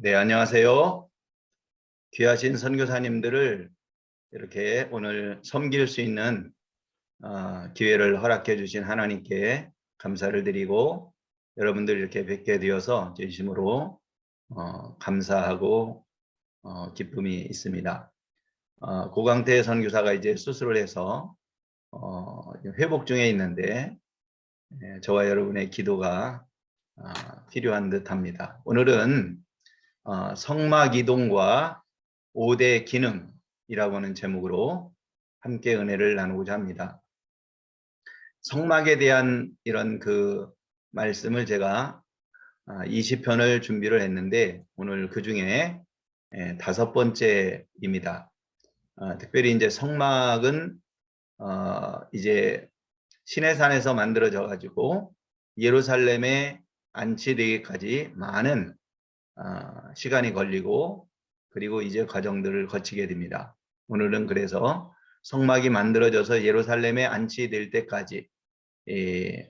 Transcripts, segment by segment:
네, 안녕하세요. 귀하신 선교사님들을 이렇게 오늘 섬길 수 있는 기회를 허락해 주신 하나님께 감사를 드리고 여러분들 이렇게 뵙게 되어서 진심으로 감사하고 기쁨이 있습니다. 고강태 선교사가 이제 수술을 해서 회복 중에 있는데 저와 여러분의 기도가 필요한 듯합니다. 오늘은 성막이동과 5대 기능이라고 하는 제목으로 함께 은혜를 나누고자 합니다. 성막에 대한 이런 그 말씀을 제가 20편을 준비를 했는데 오늘 그 중에 5번째입니다. 특별히 이제 성막은 이제 시내산에서 만들어져 가지고 예루살렘에 안치되기까지 많은 시간이 걸리고 그리고 이제 과정들을 거치게 됩니다. 오늘은 그래서 성막이 만들어져서 예루살렘에 안치될 때까지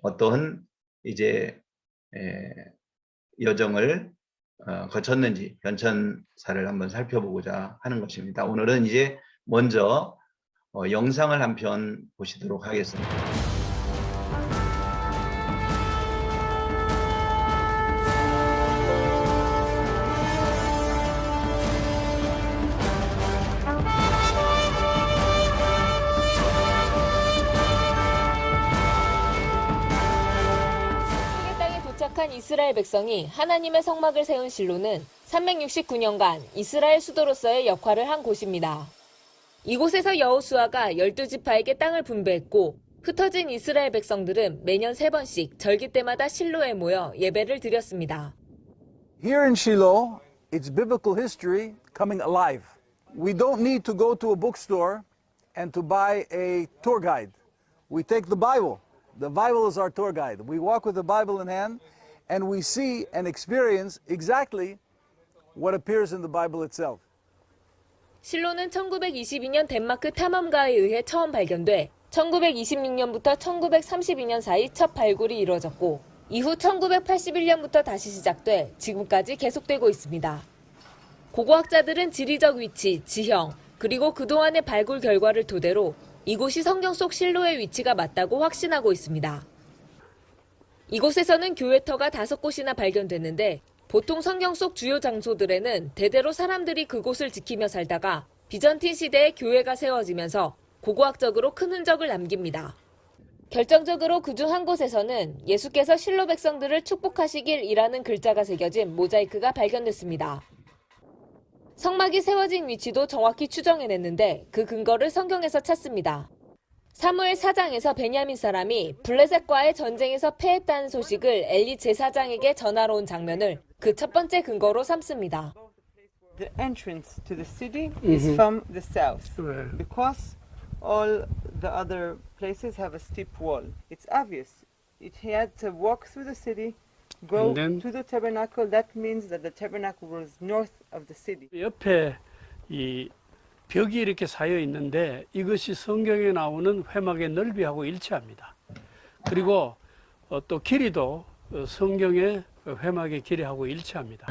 어떠한 이제 여정을 거쳤는지 변천사를 한번 살펴보고자 하는 것입니다. 오늘은 이제 먼저 영상을 한 편 보시도록 하겠습니다. 도착한 이스라엘 백성이 하나님의 성막을 세운 실로는 369년간 이스라엘 수도로서의 역할을 한 곳입니다. 이곳에서 여호수아가 12지파에게 땅을 분배했고 흩어진 이스라엘 백성들은 매년 3번씩 절기 때마다 실로에 모여 예배를 드렸습니다. Here in Shiloh, it's biblical history coming alive. We don't need to go to a bookstore and to buy a tour guide. We take the Bible. The Bible is our tour guide. We walk with the Bible in hand and we see and experience exactly what appears in the Bible itself. 실로는 1922년 덴마크 탐험가에 의해 처음 발견돼 1926년부터 1932년 사이 첫 발굴이 이루어졌고 이후 1981년부터 다시 시작돼 지금까지 계속되고 있습니다. 고고학자들은 지리적 위치, 지형, 그리고 그동안의 발굴 결과를 토대로 이곳이 성경 속 실로의 위치가 맞다고 확신하고 있습니다. 이곳에서는 교회터가 5곳이나 발견됐는데 보통 성경 속 주요 장소들에는 대대로 사람들이 그곳을 지키며 살다가 비전틴 시대에 교회가 세워지면서 고고학적으로 큰 흔적을 남깁니다. 결정적으로 그중 한 곳에서는 예수께서 실로 백성들을 축복하시길이라는 글자가 새겨진 모자이크가 발견됐습니다. 성막이 세워진 위치도 정확히 추정해냈는데 그 근거를 성경에서 찾습니다. 사무엘 4장에서 베냐민 사람이 블레셋과의 전쟁에서 패했다는 소식을 엘리 제사장에게 전하러 온 장면을 그 첫 번째 근거로 삼습니다. The entrance to the city is from the south because all the other places have a steep wall. It's obvious. It had to walk through the city, go to the tabernacle. That means that the tabernacle was north of the city. 옆에 이 벽이 이렇게 쌓여 있는데 이것이 성경에 나오는 회막의 넓이하고 일치합니다. 그리고 또 길이도 성경의 회막의 길이하고 일치합니다.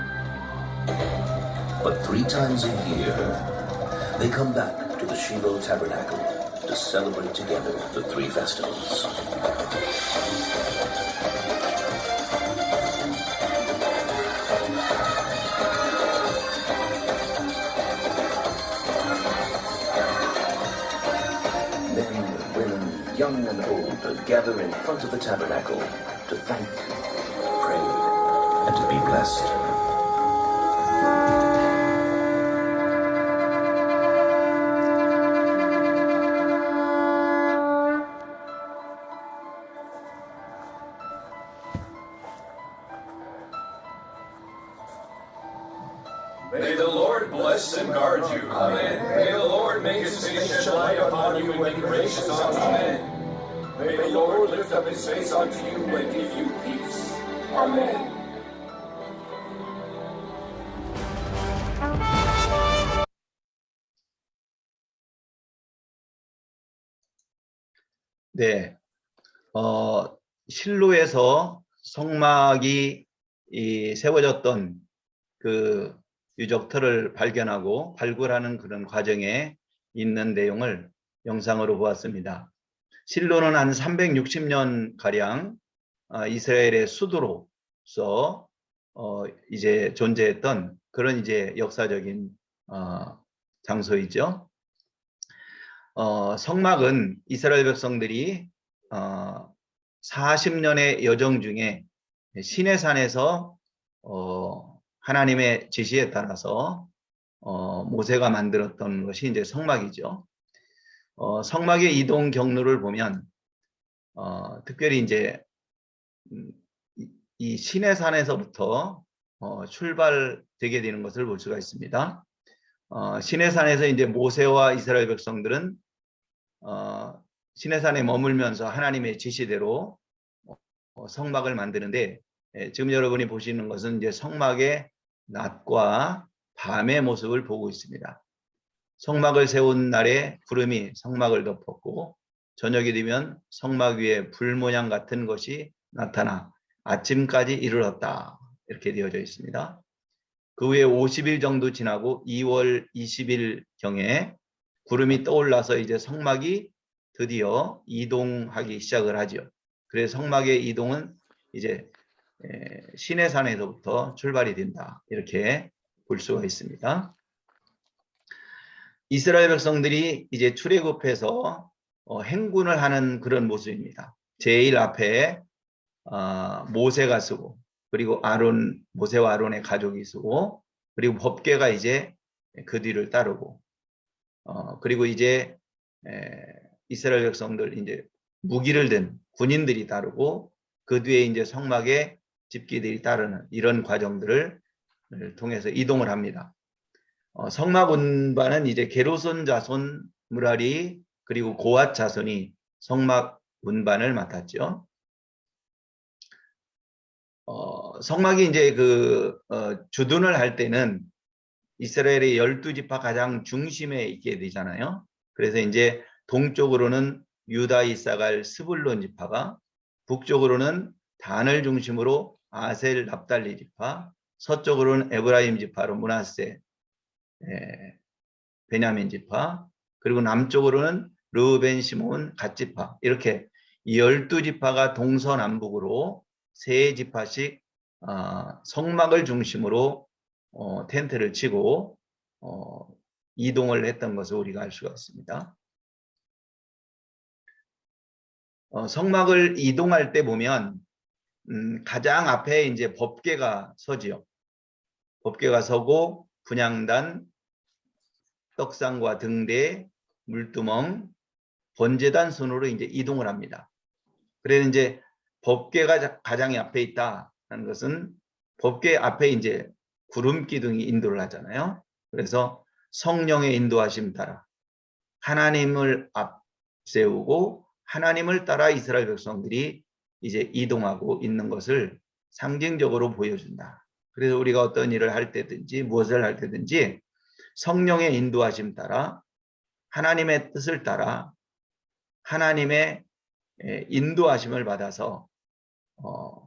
But 3 times a year, they come back to the Shiloh Tabernacle to celebrate together the 3 festivals. Young and old gather in front of the tabernacle to thank, pray, and to be blessed. May the Lord bless and guard you. Amen. May the Lord make his face shine light upon you and be gracious unto you. Amen. May the Lord lift up his face unto you and give you peace. Amen. 네, 실로에서 성막이 세워졌던 그 유적터를 발견하고 발굴하는 그런 과정에 있는 내용을 영상으로 보았습니다. 실로는 한 360년 가량 이스라엘의 수도로서 이제 존재했던 그런 이제 역사적인 장소이죠. 성막은 이스라엘 백성들이 40년의 여정 중에 시내산에서 하나님의 지시에 따라서 모세가 만들었던 것이 이제 성막이죠. 성막의 이동 경로를 보면 특별히 이제 이 시내산에서부터 출발되게 되는 것을 볼 수가 있습니다. 시내산에서 이제 모세와 이스라엘 백성들은 시내산에 머물면서 하나님의 지시대로 성막을 만드는데, 지금 여러분이 보시는 것은 이제 성막의 낮과 밤의 모습을 보고 있습니다. 성막을 세운 날에 구름이 성막을 덮었고, 저녁이 되면 성막 위에 불 모양 같은 것이 나타나 아침까지 이르렀다, 이렇게 되어져 있습니다. 그 후에 50일 정도 지나고 2월 20일 경에 구름이 떠올라서 이제 성막이 드디어 이동하기 시작을 하죠. 그래서 성막의 이동은 이제 시내산에서부터 출발이 된다, 이렇게 볼 수가 있습니다. 이스라엘 백성들이 이제 출애굽해서 행군을 하는 그런 모습입니다. 제일 앞에 모세가 서고, 그리고 모세와 아론의 가족이 서고, 그리고 법궤가 이제 그 뒤를 따르고, 그리고 이제 이스라엘 백성들 이제 무기를 든 군인들이 따르고, 그 뒤에 이제 성막의 집기들이 따르는 이런 과정들을 통해서 이동을 합니다. 성막 운반은 이제 게르손 자손 무라리 그리고 고앗 자손이 성막 운반을 맡았죠. 성막이 이제 주둔을 할 때는 이스라엘의 12지파 가장 중심에 있게 되잖아요. 그래서 이제 동쪽으로는 유다, 이사갈, 스불론 지파가, 북쪽으로는 단을 중심으로 아셀, 납달리 지파, 서쪽으로는 에브라임 지파로 므낫세, 베냐민 지파, 그리고 남쪽으로는 르우벤, 시몬, 갓 지파, 이렇게 12지파가 동서남북으로 세 지파씩 성막을 중심으로 텐트를 치고 이동을 했던 것을 우리가 알 수가 있습니다. 성막을 이동할 때 보면 가장 앞에 이제 법궤가 서지요. 법궤가 서고 분향단, 떡상과 등대, 물두멍, 번제단 순으로 이제 이동을 합니다. 그래서 이제 법궤가 가장 앞에 있다는 것은 법궤 앞에 이제 구름 기둥이 인도를 하잖아요. 그래서 성령의 인도하심 따라 하나님을 앞세우고 하나님을 따라 이스라엘 백성들이 이제 이동하고 있는 것을 상징적으로 보여준다. 그래서 우리가 어떤 일을 할 때든지 무엇을 할 때든지 성령의 인도하심 따라 하나님의 뜻을 따라 하나님의 인도하심을 받아서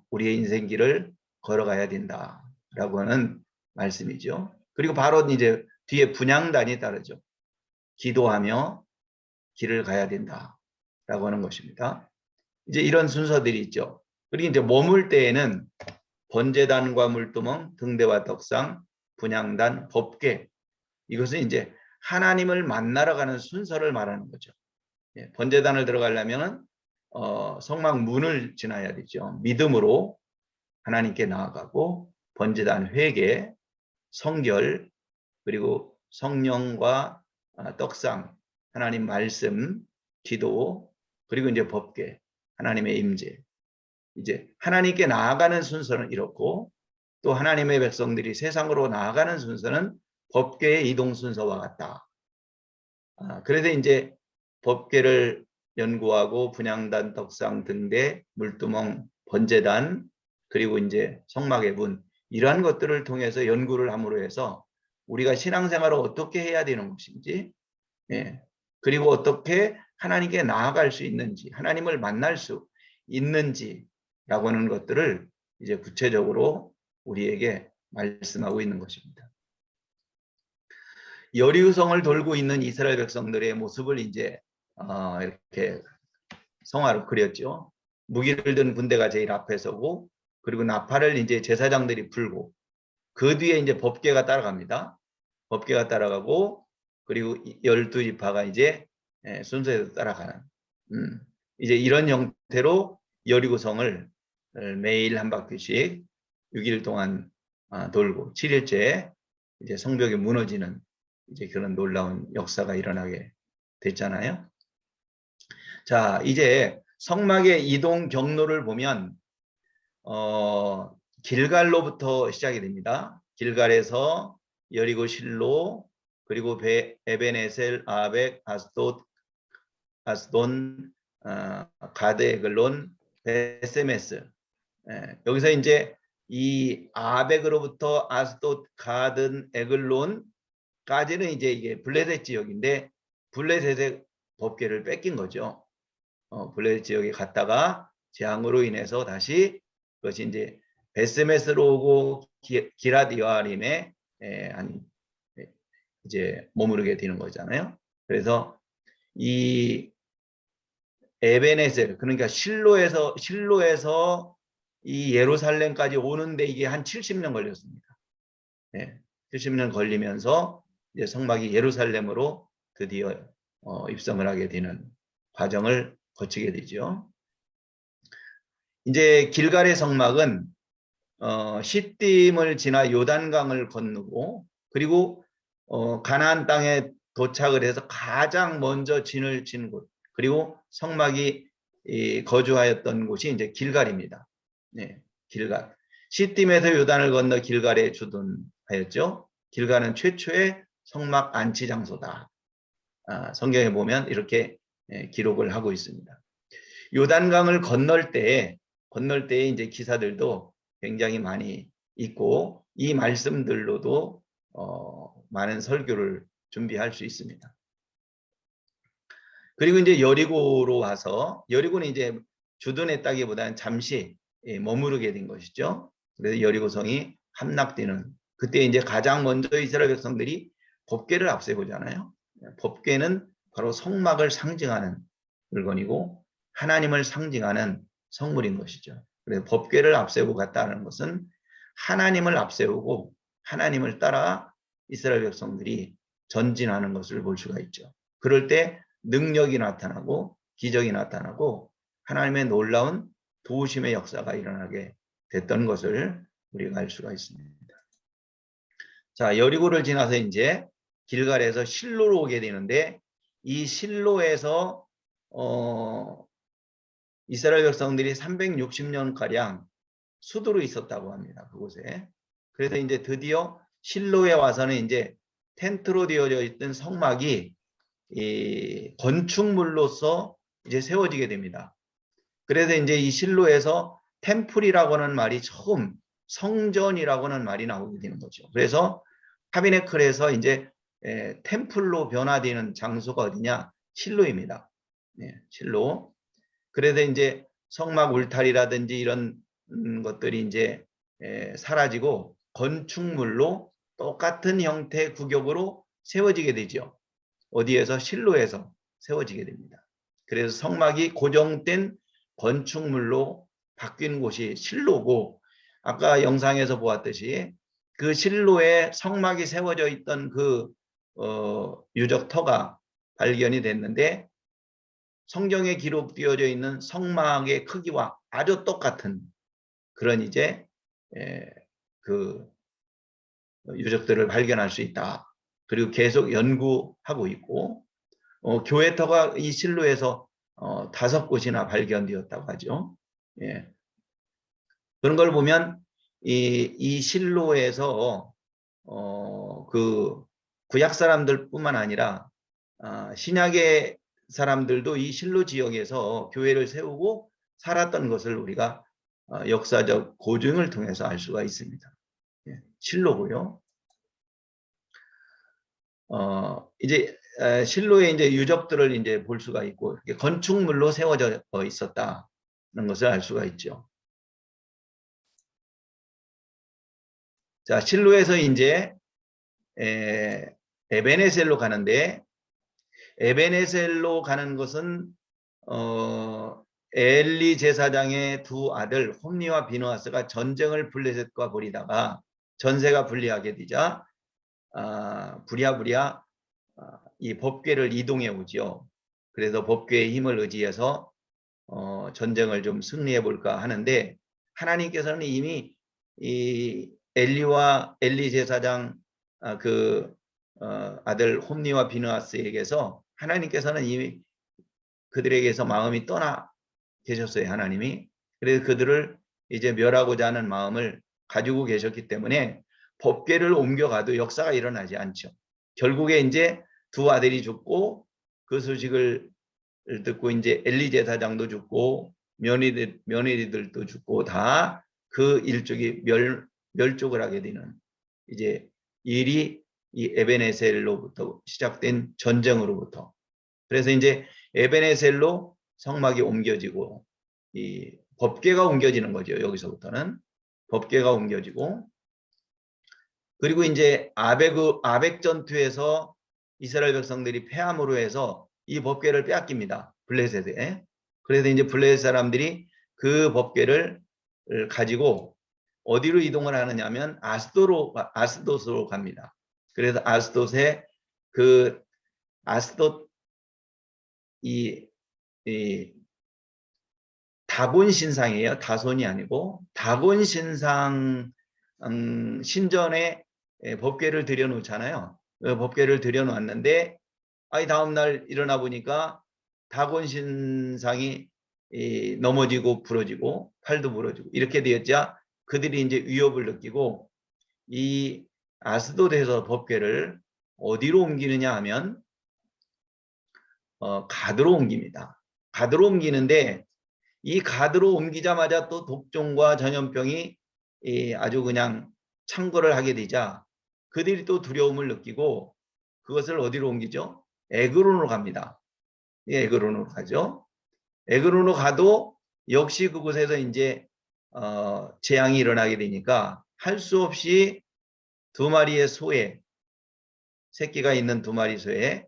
우리의 인생길을 걸어가야 된다라고 하는 말씀이죠. 그리고 바로 이제 뒤에 분향단이 따르죠. 기도하며 길을 가야 된다라고 하는 것입니다. 이제 이런 순서들이 있죠. 그리고 이제 머물 때에는 번제단과 물두멍, 등대와 떡상, 분향단, 법궤, 이것은 이제 하나님을 만나러 가는 순서를 말하는 거죠. 번제단을 들어가려면 성막 문을 지나야 되죠. 믿음으로 하나님께 나아가고, 번제단 회개, 성결, 그리고 성령과 떡상, 하나님 말씀, 기도, 그리고 이제 법궤, 하나님의 임재. 이제 하나님께 나아가는 순서는 이렇고, 또 하나님의 백성들이 세상으로 나아가는 순서는 법궤의 이동 순서와 같다. 그래서 이제 법궤를 연구하고 분향단, 떡상, 등대, 물두멍, 번제단, 그리고 이제 성막의 문, 이러한 것들을 통해서 연구를 함으로 해서 우리가 신앙생활을 어떻게 해야 되는 것인지, 그리고 어떻게 하나님께 나아갈 수 있는지, 하나님을 만날 수 있는지라고 하는 것들을 이제 구체적으로 우리에게 말씀하고 있는 것입니다. 여리고성을 돌고 있는 이스라엘 백성들의 모습을 이제 이렇게 성화로 그렸죠. 무기를 든 군대가 제일 앞에 서고, 그리고 나팔을 이제 제사장들이 불고, 그 뒤에 이제 법궤가 따라갑니다. 법궤가 따라가고, 그리고 12지파가 이제 순서대로 따라가는, 이제 이런 형태로 여리고성을 매일 한 바퀴씩 6일 동안 돌고 7일째 이제 성벽이 무너지는 이제 그런 놀라운 역사가 일어나게 됐잖아요. 자, 이제 성막의 이동 경로를 보면 길갈로부터 시작이 됩니다. 길갈에서 여리고, 실로, 그리고 에벤에셀, 아벡, 아스돈, 가드, 에글론, 베세메스. 여기서 이제 이 아벡으로부터 아스돗, 가든, 에글론까지는 이제 이게 블레셋 지역인데, 블레셋의 법궤를 뺏긴 거죠. 블레셋 지역에 갔다가 재앙으로 인해서 다시 그것이 이제 베스메스로 오고 기랏 여아림에 이제 머무르게 되는 거잖아요. 그래서 이 에베네셀, 그러니까 실로에서 이 예루살렘까지 오는데 이게 한 70년 걸렸습니다. 70년 걸리면서 이제 성막이 예루살렘으로 드디어 입성을 하게 되는 과정을 거치게 되죠. 이제 길갈의 성막은 시딤을 지나 요단강을 건너고, 그리고 가나안 땅에 도착을 해서 가장 먼저 진을 친 곳, 그리고 성막이 거주하였던 곳이 이제 길갈입니다. 길갈. 시딤에서 요단을 건너 길갈에 주둔하였죠. 길갈은 최초의 성막 안치 장소다. 성경에 보면 이렇게 기록을 하고 있습니다. 요단강을 건널 때에 이제 기사들도 굉장히 많이 있고, 이 말씀들로도 많은 설교를 준비할 수 있습니다. 그리고 이제 여리고로 와서, 여리고는 이제 주둔했다기보다는 잠시 머무르게 된 것이죠. 그래서 여리고성이 함락되는, 그때 이제 가장 먼저 이스라엘 백성들이 법궤를 앞세우잖아요. 법궤는 바로 성막을 상징하는 물건이고 하나님을 상징하는 성물인 것이죠. 그래서 법궤를 앞세우고 갔다는 것은 하나님을 앞세우고 하나님을 따라 이스라엘 백성들이 전진하는 것을 볼 수가 있죠. 그럴 때 능력이 나타나고 기적이 나타나고 하나님의 놀라운 도우심의 역사가 일어나게 됐던 것을 우리가 알 수가 있습니다. 자, 여리고를 지나서 이제 길갈에서 실로로 오게 되는데, 이 실로에서 이스라엘 백성들이 360년가량 수두로 있었다고 합니다. 그곳에. 그래서 이제 드디어 실로에 와서는 이제 텐트로 되어져 있던 성막이 이 건축물로서 이제 세워지게 됩니다. 그래서 이제 이 실로에서 템플이라고 하는 말이 처음, 성전이라고 하는 말이 나오게 되는 거죠. 그래서 타비네클에서 이제 템플로 변화되는 장소가 어디냐? 실로입니다. 실로. 그래서 이제 성막 울타리라든지 이런 것들이 이제 사라지고 건축물로 똑같은 형태 구격으로 세워지게 되죠. 어디에서? 실로에서 세워지게 됩니다. 그래서 성막이 고정된 건축물로 바뀐 곳이 실로고, 아까 영상에서 보았듯이 그 실로에 성막이 세워져 있던 그 유적터가 발견이 됐는데, 성경에 기록되어져 있는 성막의 크기와 아주 똑같은 그런 이제 그 유적들을 발견할 수 있다. 그리고 계속 연구하고 있고, 교회터가 이 실로에서 5곳이나 발견되었다고 하죠. 그런 걸 보면 이 실로에서 그 구약 사람들뿐만 아니라 신약의 사람들도 이 실로 지역에서 교회를 세우고 살았던 것을 우리가 역사적 고증을 통해서 알 수가 있습니다. 실로고요. 이제 실로의 이제 유적들을 이제 볼 수가 있고, 건축물로 세워져 있었다는 것을 알 수가 있죠. 자, 실로에서 이제 에베네셀로 가는데, 에베네셀로 가는 것은 엘리 제사장의 두 아들 홈니와 비느하스가 전쟁을 블레셋과 벌이다가 전세가 불리하게 되자 부랴부랴 이 법궤를 이동해 오지요. 그래서 법궤의 힘을 의지해서 전쟁을 좀 승리해 볼까 하는데, 하나님께서는 이미 이 엘리 제사장 아들 홈니와 비느하스에게서 하나님께서는 이미 그들에게서 마음이 떠나 계셨어요. 하나님이. 그래서 그들을 이제 멸하고자 하는 마음을 가지고 계셨기 때문에 법궤를 옮겨가도 역사가 일어나지 않죠. 결국에 이제 두 아들이 죽고 그 소식을 듣고 이제 엘리 제사장도 죽고 며느리들도 죽고 다 그 일족이 멸족을 하게 되는 이제 일이 이 에베네셀로부터 시작된 전쟁으로부터. 그래서 이제 에베네셀로 성막이 옮겨지고 이 법궤가 옮겨지는 거죠. 여기서부터는 법궤가 옮겨지고, 그리고 이제 아벡 전투에서 이스라엘 백성들이 패함으로 해서 이 법궤를 빼앗깁니다. 블레셋에. 그래서 이제 블레셋 사람들이 그 법궤를 가지고 어디로 이동을 하느냐면 아스돗으로 갑니다. 그래서 아스돗에 아스돗 이 다곤 신상이에요. 다손이 아니고 다곤 신상 신전에 법궤를 들여놓잖아요. 법궤를 들여놓았는데 다음날 일어나 보니까 다곤 신상이 넘어지고 부러지고 팔도 부러지고 이렇게 되었자 그들이 이제 위협을 느끼고 이 아스돗에서 법궤를 어디로 옮기느냐 하면 가드로 옮깁니다. 가드로 옮기는데 이 가드로 옮기자마자 또 독종과 전염병이 아주 그냥 창궐을 하게 되자 그들이 또 두려움을 느끼고 그것을 어디로 옮기죠? 에그론으로 갑니다. 에그론으로 가죠. 에그론으로 가도 역시 그곳에서 이제 재앙이 일어나게 되니까 할 수 없이 두 마리의 소에, 새끼가 있는 두 마리 소에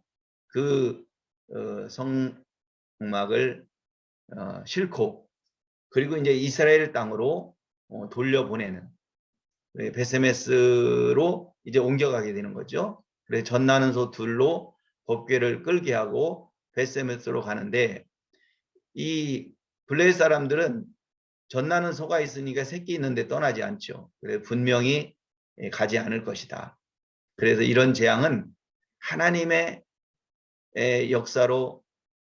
그 성막을 싣고 그리고 이제 이스라엘 땅으로 돌려보내는 베세메스로 이제 옮겨가게 되는 거죠. 그래서 젖나는 소 둘로 법궤를 끌게 하고 베세메스로 가는데, 이 블레셋 사람들은 젖나는 소가 있으니까 새끼 있는데 떠나지 않죠. 그래서 분명히 가지 않을 것이다. 그래서 이런 재앙은 하나님의 역사로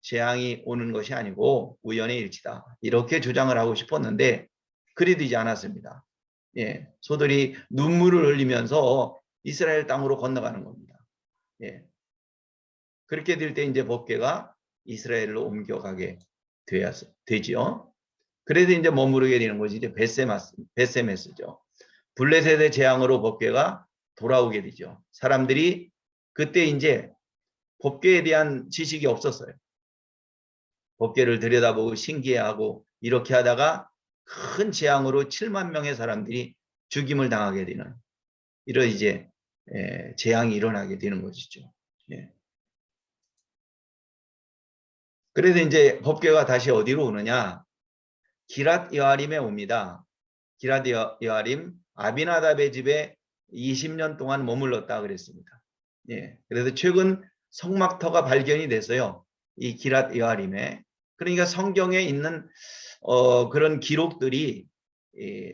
재앙이 오는 것이 아니고 우연의 일치다. 이렇게 주장을 하고 싶었는데 그리 되지 않았습니다. 소들이 눈물을 흘리면서 이스라엘 땅으로 건너가는 겁니다. 그렇게 될 때 이제 법궤가 이스라엘로 옮겨가게 되지요. 그래서 이제 머무르게 되는 것이 이제 베세메스죠. 블레셋의 재앙으로 법궤가 돌아오게 되죠. 사람들이 그때 이제 법궤에 대한 지식이 없었어요. 법궤를 들여다보고 신기해하고 이렇게 하다가 큰 재앙으로 7만 명의 사람들이 죽임을 당하게 되는 이런 이제 재앙이 일어나게 되는 것이죠. 그래서 이제 법궤가 다시 어디로 오느냐? 기랏 여아림에 옵니다. 기랏 여아림 아비나답의 집에 20년 동안 머물렀다 그랬습니다. 그래서 최근 성막터가 발견이 됐어요. 이 기랏 여아림에. 그러니까 성경에 있는 그런 기록들이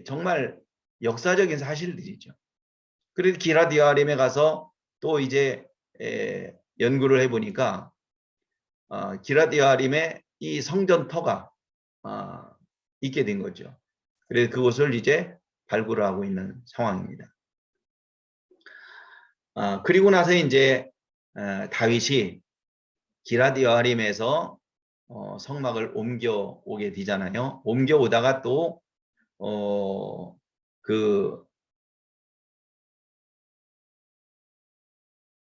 정말 역사적인 사실들이죠. 그래서 기랏 여아림에 가서 또 이제 연구를 해보니까 기랏 여아림에 이 성전터가 있게 된 거죠. 그래서 그것을 이제 발굴을 하고 있는 상황입니다. 그리고 나서 이제 다윗이 기랏 여아림에서 성막을 옮겨오게 되잖아요. 옮겨오다가 또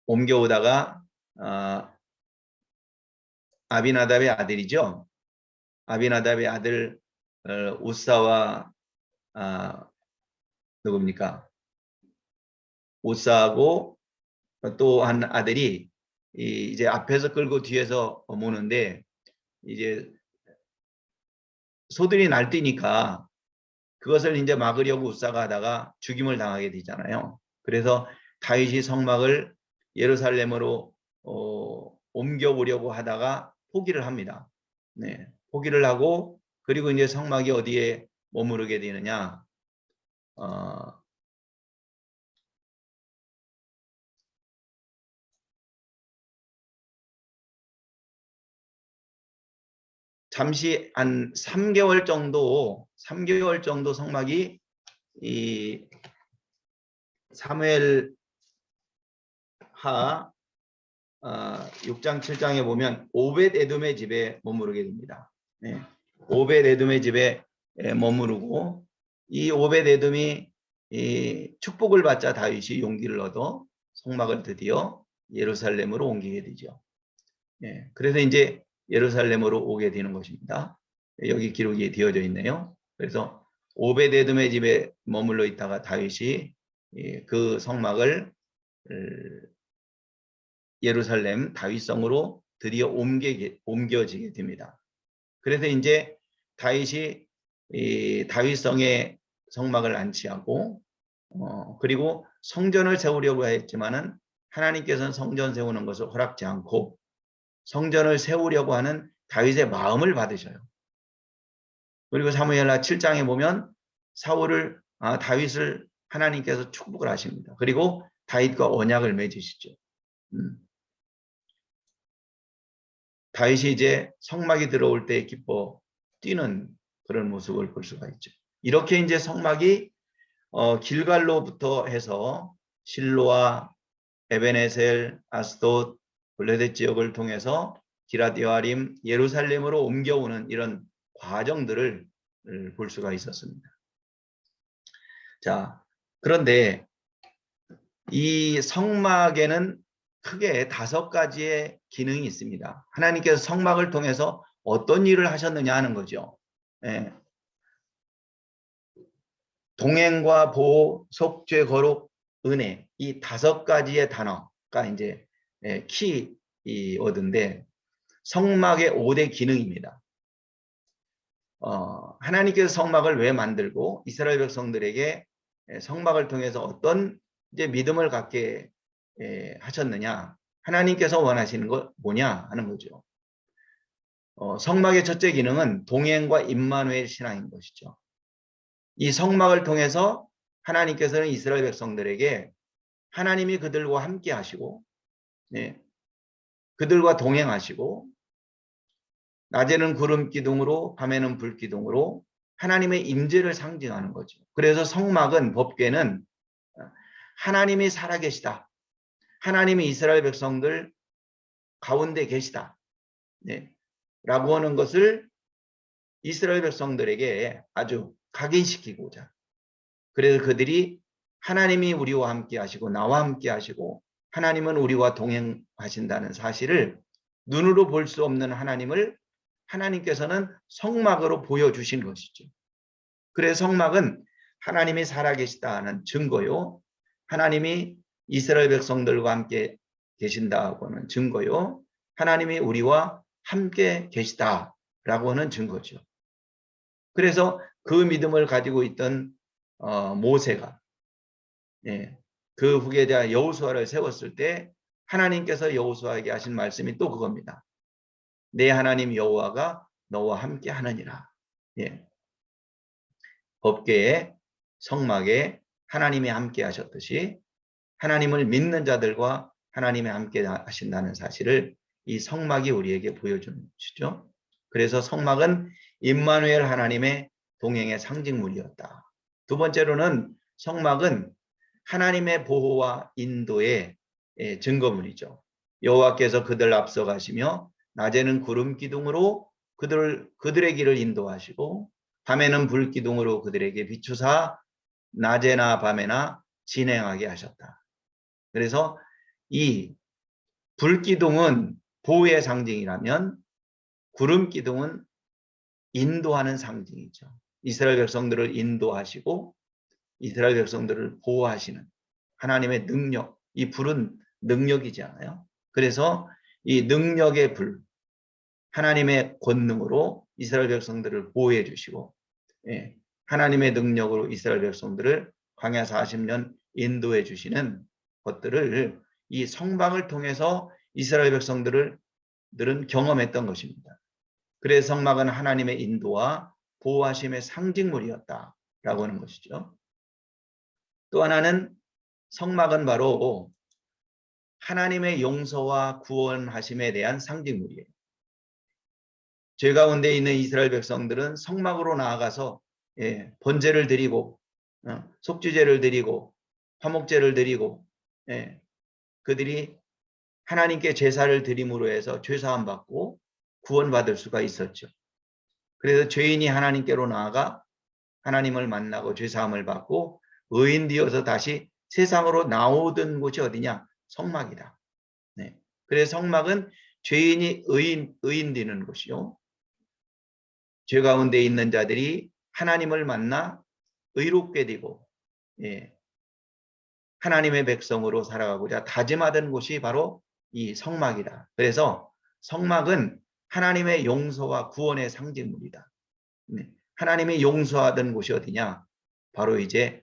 옮겨오다가 아비나답의 아들이죠. 아비나답의 아들 우사와 누굽니까? 우사하고 또 한 아들이 이제 앞에서 끌고 뒤에서 모는데 이제 소들이 날뛰니까 그것을 이제 막으려고 웃사가 하다가 죽임을 당하게 되잖아요. 그래서 다윗이 성막을 예루살렘으로 옮겨보려고 하다가 포기를 합니다. 네, 포기를 하고 그리고 이제 성막이 어디에 머무르게 되느냐? 잠시 한 3개월 정도 성막이 이 사무엘하 6장 7장에 보면 오벳 에돔의 집에 머무르게 됩니다. 네. 오벳 에돔의 집에 머무르고 이 오벳 에돔이 축복을 받자 다윗이 용기를 얻어 성막을 드디어 예루살렘으로 옮기게 되죠. 네. 그래서 이제 예루살렘으로 오게 되는 것입니다. 여기 기록이 되어져 있네요. 그래서 오벳 에돔의 집에 머물러 있다가 다윗이 그 성막을 예루살렘 다윗성으로 드디어 옮겨지게 됩니다. 그래서 이제 다윗이 다윗성의 성막을 안치하고 그리고 성전을 세우려고 했지만은 하나님께서는 성전 세우는 것을 허락지 않고 성전을 세우려고 하는 다윗의 마음을 받으셔요. 그리고 사무엘하 7장에 보면 다윗을 하나님께서 축복을 하십니다. 그리고 다윗과 언약을 맺으시죠. 다윗이 이제 성막이 들어올 때 기뻐 뛰는 그런 모습을 볼 수가 있죠. 이렇게 이제 성막이 길갈로부터 해서 실로와 에베네셀, 아스돗, 블레셋 지역을 통해서 기럇 여아림, 예루살렘으로 옮겨오는 이런 과정들을 볼 수가 있었습니다. 자, 그런데 이 성막에는 크게 5가지의 기능이 있습니다. 하나님께서 성막을 통해서 어떤 일을 하셨느냐 하는 거죠. 예. 동행과 보호, 속죄, 거룩, 은혜, 이 5가지의 단어가 이제 키워드인데 성막의 5대 기능입니다. 하나님께서 성막을 왜 만들고 이스라엘 백성들에게 성막을 통해서 어떤 이제 믿음을 갖게 하셨느냐, 하나님께서 원하시는 것 뭐냐 하는 거죠. 성막의 첫째 기능은 동행과 임마누엘 신앙인 것이죠. 이 성막을 통해서 하나님께서는 이스라엘 백성들에게 하나님이 그들과 함께 하시고 그들과 동행하시고 낮에는 구름 기둥으로 밤에는 불 기둥으로 하나님의 임재를 상징하는 거죠. 그래서 성막은 법궤는 하나님이 살아계시다. 하나님이 이스라엘 백성들 가운데 계시다. 라고 하는 것을 이스라엘 백성들에게 아주 각인시키고자. 그래서 그들이 하나님이 우리와 함께 하시고 나와 함께 하시고 하나님은 우리와 동행하신다는 사실을 눈으로 볼 수 없는 하나님을 하나님께서는 성막으로 보여주신 것이죠. 그래서 성막은 하나님이 살아계시다는 증거요. 하나님이 이스라엘 백성들과 함께 계신다고 하는 증거요. 하나님이 우리와 함께 계시다라고 하는 증거죠. 그래서 그 믿음을 가지고 있던 모세가 그 후계자 여호수아를 세웠을 때 하나님께서 여호수아에게 하신 말씀이 또 그겁니다. 내 하나님 여호와가 너와 함께 하느니라. 법궤에 성막에 하나님이 함께 하셨듯이 하나님을 믿는 자들과 하나님이 함께 하신다는 사실을 이 성막이 우리에게 보여주는 것이죠. 그래서 성막은 임마누엘 하나님의 동행의 상징물이었다. 두 번째로는 성막은 하나님의 보호와 인도의 증거물이죠. 여호와께서 그들 앞서 가시며 낮에는 구름 기둥으로 그들의 길을 인도하시고 밤에는 불 기둥으로 그들에게 비추사 낮에나 밤에나 진행하게 하셨다. 그래서 이 불 기둥은 보호의 상징이라면 구름 기둥은 인도하는 상징이죠. 이스라엘 백성들을 인도하시고 이스라엘 백성들을 보호하시는 하나님의 능력, 이 불은 능력이잖아요. 그래서 이 능력의 불, 하나님의 권능으로 이스라엘 백성들을 보호해 주시고, 예, 하나님의 능력으로 이스라엘 백성들을 광야 40년 인도해 주시는 것들을 이 성막을 통해서 이스라엘 백성들은 경험했던 것입니다. 그래서 성막은 하나님의 인도와 보호하심의 상징물이었다라고 하는 것이죠. 또 하나는 성막은 바로 하나님의 용서와 구원하심에 대한 상징물이에요. 죄 가운데 있는 이스라엘 백성들은 성막으로 나아가서 번제를 드리고 속죄제를 드리고 화목제를 드리고 그들이 하나님께 제사를 드림으로 해서 죄사함 받고 구원받을 수가 있었죠. 그래서 죄인이 하나님께로 나아가 하나님을 만나고 죄사함을 받고 의인 되어서 다시 세상으로 나오던 곳이 어디냐? 성막이다. 네. 그래서 성막은 죄인이 의인 되는 곳이요. 죄 가운데 있는 자들이 하나님을 만나 의롭게 되고 하나님의 백성으로 살아가고자 다짐하던 곳이 바로 이 성막이다. 그래서 성막은 하나님의 용서와 구원의 상징물이다. 하나님이 용서하던 곳이 어디냐? 바로 이제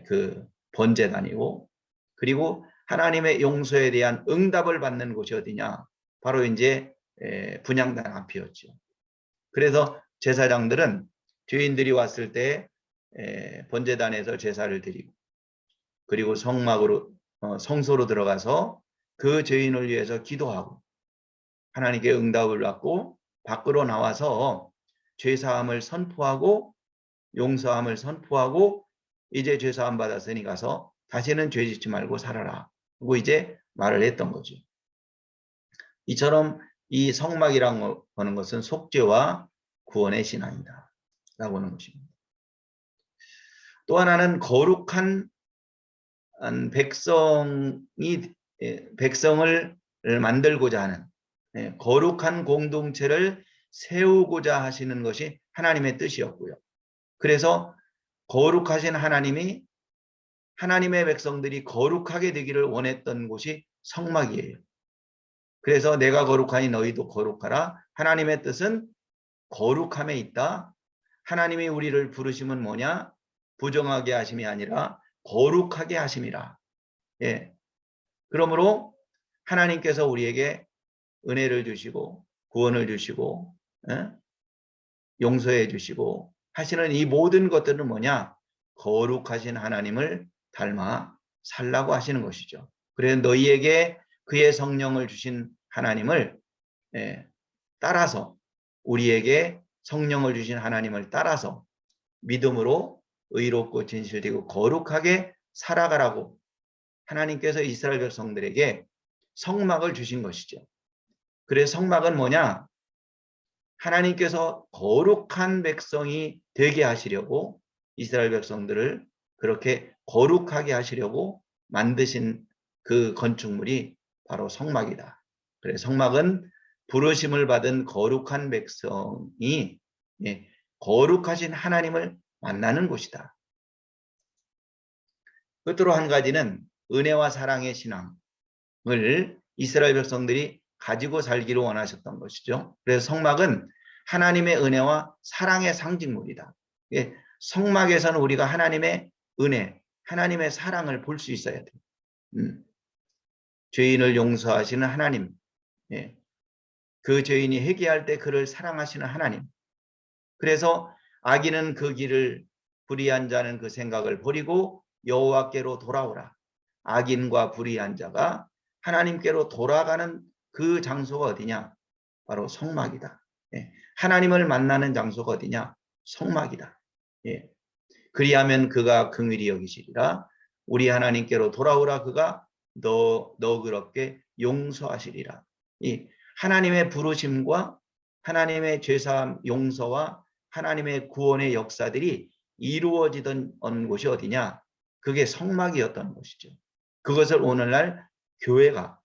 그 번제단이고, 그리고 하나님의 용서에 대한 응답을 받는 곳이 어디냐? 바로 이제 분향단 앞이었죠. 그래서 제사장들은 죄인들이 왔을 때 번제단에서 제사를 드리고, 그리고 성막으로 성소로 들어가서 그 죄인을 위해서 기도하고 하나님께 응답을 받고 밖으로 나와서 죄사함을 선포하고 용서함을 선포하고 이제 죄사함 받았으니 가서 다시는 죄 짓지 말고 살아라 하고 이제 말을 했던 거죠. 이처럼 이 성막이라고 하는 것은 속죄와 구원의 신앙이다 라고 하는 것입니다. 또 하나는 거룩한 백성을 만들고자 하는 거룩한 공동체를 세우고자 하시는 것이 하나님의 뜻이었고요. 그래서 거룩하신 하나님이 하나님의 백성들이 거룩하게 되기를 원했던 곳이 성막이에요. 그래서 내가 거룩하니 너희도 거룩하라. 하나님의 뜻은 거룩함에 있다. 하나님이 우리를 부르심은 뭐냐? 부정하게 하심이 아니라 거룩하게 하심이라. 그러므로 하나님께서 우리에게 은혜를 주시고 구원을 주시고 용서해 주시고 하시는 이 모든 것들은 뭐냐? 거룩하신 하나님을 닮아 살라고 하시는 것이죠. 그래서 너희에게 그의 성령을 주신 하나님을 따라서, 우리에게 성령을 주신 하나님을 따라서 믿음으로 의롭고 진실되고 거룩하게 살아가라고 하나님께서 이스라엘 백성들에게 성막을 주신 것이죠. 그래서 성막은 뭐냐? 하나님께서 거룩한 백성이 되게 하시려고 이스라엘 백성들을 그렇게 거룩하게 하시려고 만드신 그 건축물이 바로 성막이다. 그래서 성막은 부르심을 받은 거룩한 백성이 거룩하신 하나님을 만나는 곳이다. 끝으로 한 가지는 은혜와 사랑의 신앙을 이스라엘 백성들이 가지고 살기를 원하셨던 것이죠. 그래서 성막은 하나님의 은혜와 사랑의 상징물이다. 성막에서는 우리가 하나님의 은혜, 하나님의 사랑을 볼 수 있어야 돼요. 죄인을 용서하시는 하나님, 그 죄인이 회개할 때 그를 사랑하시는 하나님. 그래서 악인은 그 길을, 불의한 자는 그 생각을 버리고 여호와께로 돌아오라. 악인과 불의한 자가 하나님께로 돌아가는 그 장소가 어디냐? 바로 성막이다. 하나님을 만나는 장소가 어디냐? 성막이다. 그리하면 그가 긍휼히 여기시리라. 우리 하나님께로 돌아오라. 그가 너그럽게 용서하시리라. 이 하나님의 부르심과 하나님의 죄사함 용서와 하나님의 구원의 역사들이 이루어지던 곳이 어디냐? 그게 성막이었던 것이죠. 그것을 오늘날 교회가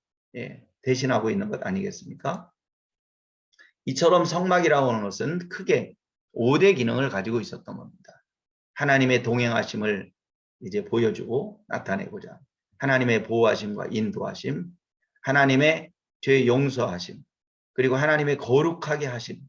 대신하고 있는 것 아니겠습니까? 이처럼 성막이라고 하는 것은 크게 5대 기능을 가지고 있었던 겁니다. 하나님의 동행하심을 이제 보여주고 나타내고자, 하나님의 보호하심과 인도하심, 하나님의 죄 용서하심, 그리고 하나님의 거룩하게 하심,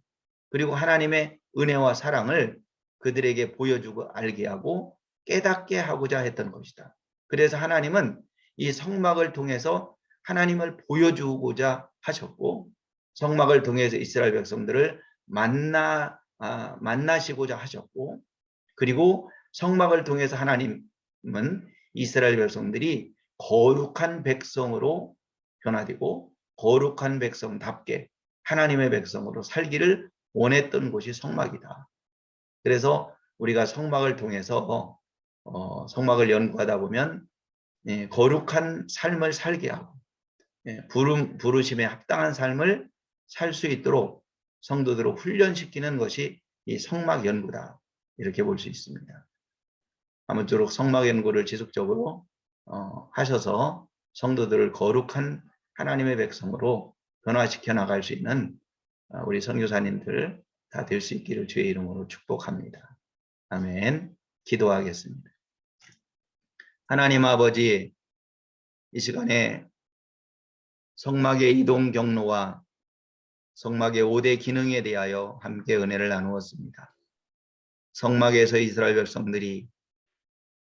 그리고 하나님의 은혜와 사랑을 그들에게 보여주고 알게 하고 깨닫게 하고자 했던 것이다. 그래서 하나님은 이 성막을 통해서 하나님을 보여주고자 하셨고, 성막을 통해서 이스라엘 백성들을 만나시고자 하셨고, 그리고 성막을 통해서 하나님은 이스라엘 백성들이 거룩한 백성으로 변화되고 거룩한 백성답게 하나님의 백성으로 살기를 원했던 곳이 성막이다. 그래서 우리가 성막을 통해서 성막을 연구하다 보면 거룩한 삶을 살게 하고 부르심에 합당한 삶을 살 수 있도록 성도들을 훈련시키는 것이 이 성막 연구다. 이렇게 볼 수 있습니다. 아무쪼록 성막 연구를 지속적으로 하셔서 성도들을 거룩한 하나님의 백성으로 변화시켜 나갈 수 있는 우리 선교사님들 다 될 수 있기를 주의 이름으로 축복합니다. 아멘. 기도하겠습니다. 하나님 아버지, 이 시간에 성막의 이동 경로와 성막의 5대 기능에 대하여 함께 은혜를 나누었습니다. 성막에서 이스라엘 백성들이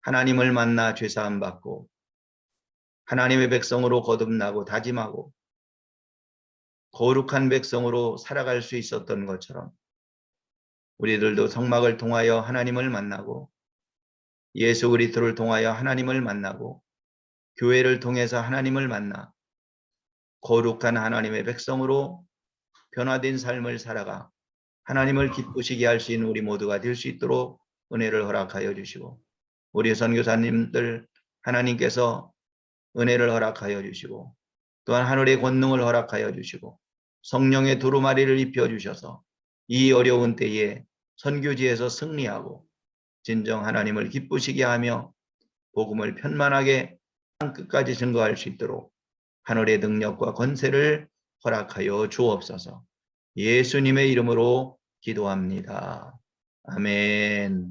하나님을 만나 죄사함 받고 하나님의 백성으로 거듭나고 다짐하고 거룩한 백성으로 살아갈 수 있었던 것처럼 우리들도 성막을 통하여 하나님을 만나고 예수 그리스도를 통하여 하나님을 만나고 교회를 통해서 하나님을 만나 거룩한 하나님의 백성으로 변화된 삶을 살아가 하나님을 기쁘시게 할 수 있는 우리 모두가 될 수 있도록 은혜를 허락하여 주시고, 우리 선교사님들 하나님께서 은혜를 허락하여 주시고 또한 하늘의 권능을 허락하여 주시고 성령의 두루마리를 입혀주셔서 이 어려운 때에 선교지에서 승리하고 진정 하나님을 기쁘시게 하며 복음을 편만하게 끝까지 증거할 수 있도록 하늘의 능력과 권세를 허락하여 주옵소서. 예수님의 이름으로 기도합니다. 아멘.